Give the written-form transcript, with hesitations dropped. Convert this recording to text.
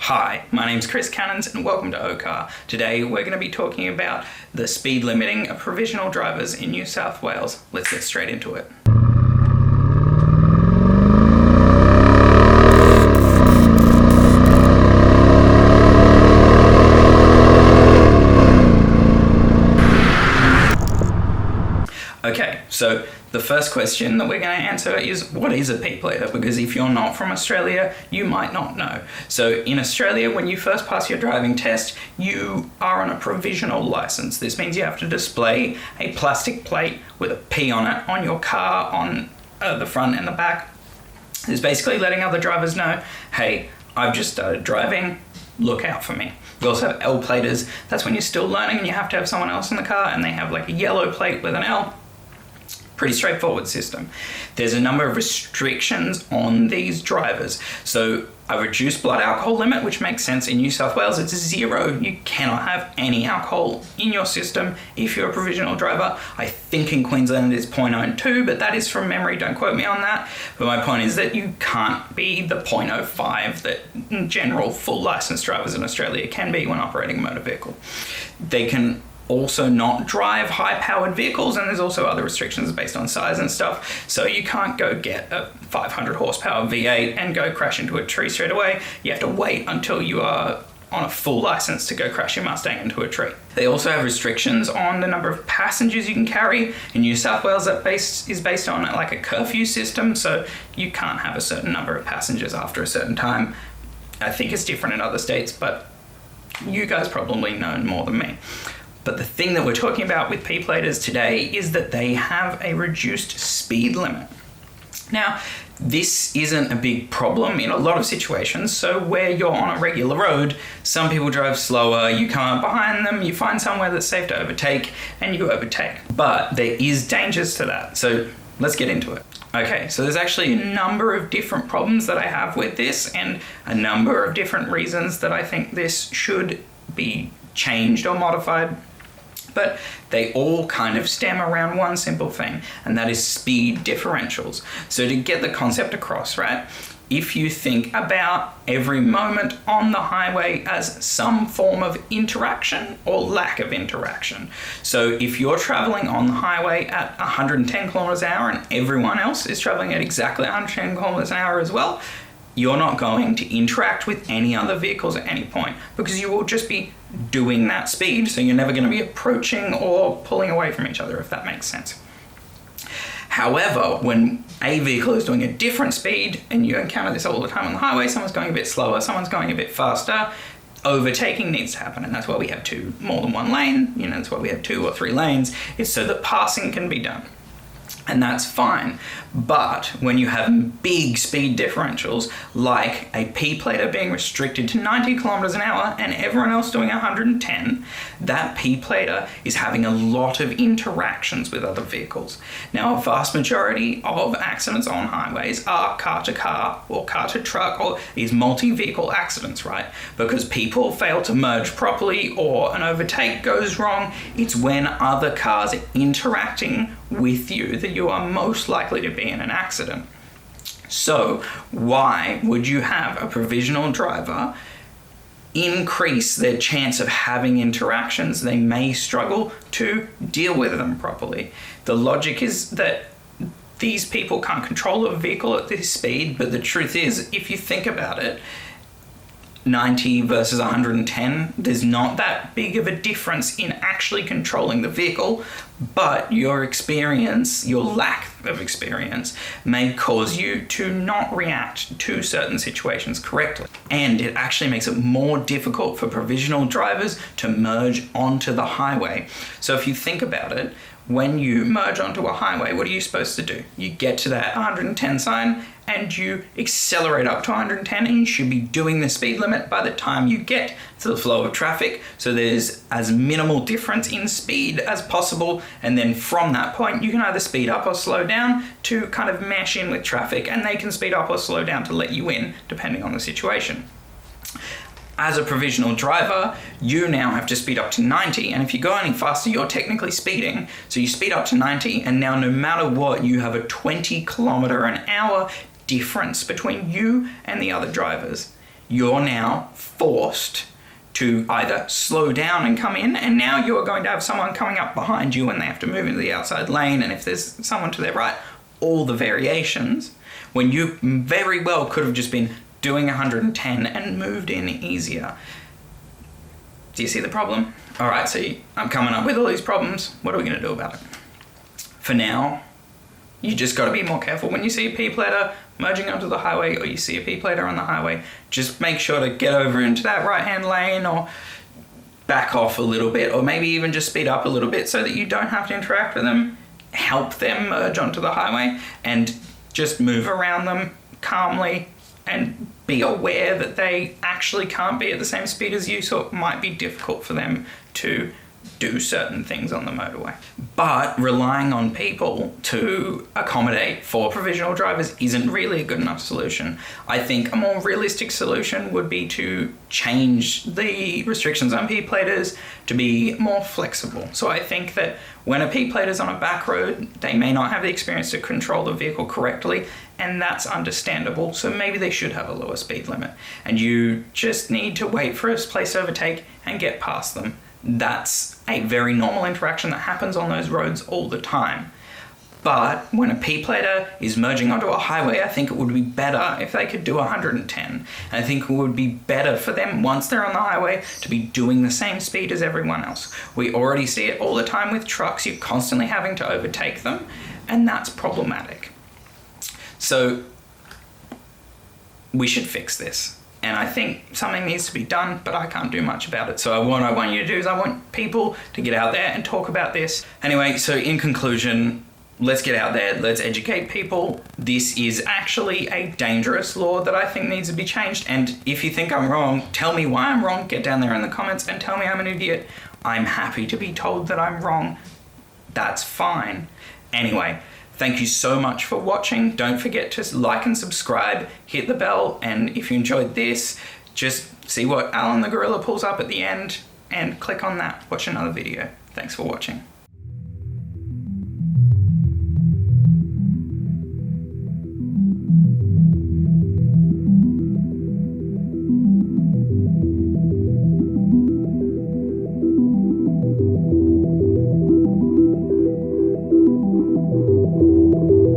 Hi, my name's Chris Cannons and welcome to OCAR. Today we're going to be talking about the speed limiting of provisional drivers in New South Wales. Let's get straight into it. Okay, so the first question that we're going to answer is, what is a P plater? Because if you're not from Australia, you might not know. So in Australia, when you first pass your driving test, you are on a provisional license. This means you have to display a plastic plate with a P on it on your car, on the front and the back. It's basically letting other drivers know, hey, I've just started driving, look out for me. We also have L platers. That's when you're still learning and you have to have someone else in the car and they have like a yellow plate with an L. Pretty straightforward system. There's a number of restrictions on these drivers. So a reduced blood alcohol limit, which makes sense. In New South Wales, it's 0. You cannot have any alcohol in your system if you're a provisional driver. I think in Queensland it is 0.02, but that is from memory, don't quote me on that. But my point is that you can't be the 0.05 that in general full licensed drivers in Australia can be when operating a motor vehicle. They can also not drive high-powered vehicles, and there's also other restrictions based on size and stuff. So you can't go get a 500 horsepower V8 and go crash into a tree straight away. You have to wait until you are on a full license to go crash your Mustang into a tree. They also have restrictions on the number of passengers you can carry. In New South Wales, that is based on like a curfew system, so you can't have a certain number of passengers after a certain time. I think it's different in other states, but you guys probably know more than me. But the thing that we're talking about with P platers today is that they have a reduced speed limit. Now, this isn't a big problem in a lot of situations. So where you're on a regular road, some people drive slower, you come up behind them, you find somewhere that's safe to overtake, and you overtake. But there is dangers to that. So let's get into it. Okay, so there's actually a number of different problems that I have with this and a number of different reasons that I think this should be changed or modified. But they all kind of stem around one simple thing, and that is speed differentials. So to get the concept across, right, if you think about every moment on the highway as some form of interaction or lack of interaction. So if you're traveling on the highway at 110 kilometers an hour and everyone else is traveling at exactly 110 kilometers an hour as well, you're not going to interact with any other vehicles at any point because you will just be doing that speed. So you're never going to be approaching or pulling away from each other, if that makes sense. However, when a vehicle is doing a different speed, and you encounter this all the time on the highway, someone's going a bit slower, someone's going a bit faster, overtaking needs to happen. And that's why we have more than one lane. That's why we have 2 or 3 lanes. It's so that passing can be done. And that's fine. But when you have big speed differentials, like a P plater being restricted to 90 kilometers an hour and everyone else doing 110, that P plater is having a lot of interactions with other vehicles. Now, a vast majority of accidents on highways are car to car or car to truck or these multi-vehicle accidents, right? Because people fail to merge properly or an overtake goes wrong. It's when other cars are interacting with you that you are most likely to be in an accident. So why would you have a provisional driver increase their chance of having interactions? They may struggle to deal with them properly. The logic is that these people can't control a vehicle at this speed, but the truth is, if you think about it, 90 versus 110, there's not that big of a difference in actually controlling the vehicle, but your experience, your lack of experience, may cause you to not react to certain situations correctly. And it actually makes it more difficult for provisional drivers to merge onto the highway. So if you think about it, when you merge onto a highway, what are you supposed to do? You get to that 110 sign and you accelerate up to 110, and you should be doing the speed limit by the time you get to the flow of traffic. So there's as minimal difference in speed as possible. And then from that point, you can either speed up or slow down to kind of mesh in with traffic, and they can speed up or slow down to let you in, depending on the situation. As a provisional driver, you now have to speed up to 90, and if you go any faster, you're technically speeding. So you speed up to 90, and now no matter what, you have a 20 kilometer an hour difference between you and the other drivers. you're now forced to either slow down and come in, and now you are going to have someone coming up behind you and they have to move into the outside lane, and if there's someone to their right, all the variations, when you very well could have just been doing 110 and moved in easier. Do you see the problem? All right, so I'm coming up with all these problems. What are we going to do about it? For now, you just got to be more careful. When you see a P-plater merging onto the highway, or you see a P-plater on the highway, just make sure to get over into that right-hand lane, or back off a little bit, or maybe even just speed up a little bit so that you don't have to interact with them. Help them merge onto the highway, and just move around them calmly, and be aware that they actually can't be at the same speed as you, so it might be difficult for them to do certain things on the motorway. But relying on people to accommodate for provisional drivers isn't really a good enough solution. I think a more realistic solution would be to change the restrictions on P-platers to be more flexible. So I think that when a P-plater is on a back road, they may not have the experience to control the vehicle correctly, and that's understandable. So maybe they should have a lower speed limit, and you just need to wait for a place to overtake and get past them. That's a very normal interaction that happens on those roads all the time. But when a P-plater is merging onto a highway, I think it would be better if they could do 110. And I think it would be better for them, once they're on the highway, to be doing the same speed as everyone else. We already see it all the time with trucks. You're constantly having to overtake them, and that's problematic. So we should fix this. And I think something needs to be done, but I can't do much about it. So what I want you to do is I want people to get out there and talk about this. Anyway, so in conclusion, let's get out there, let's educate people. This is actually a dangerous law that I think needs to be changed. And if you think I'm wrong, tell me why I'm wrong. Get down there in the comments and tell me I'm an idiot. I'm happy to be told that I'm wrong. That's fine. Anyway, thank you so much for watching. Don't forget to like and subscribe, hit the bell, and if you enjoyed this, just see what Alan the Gorilla pulls up at the end and click on that. Watch another video. Thanks for watching.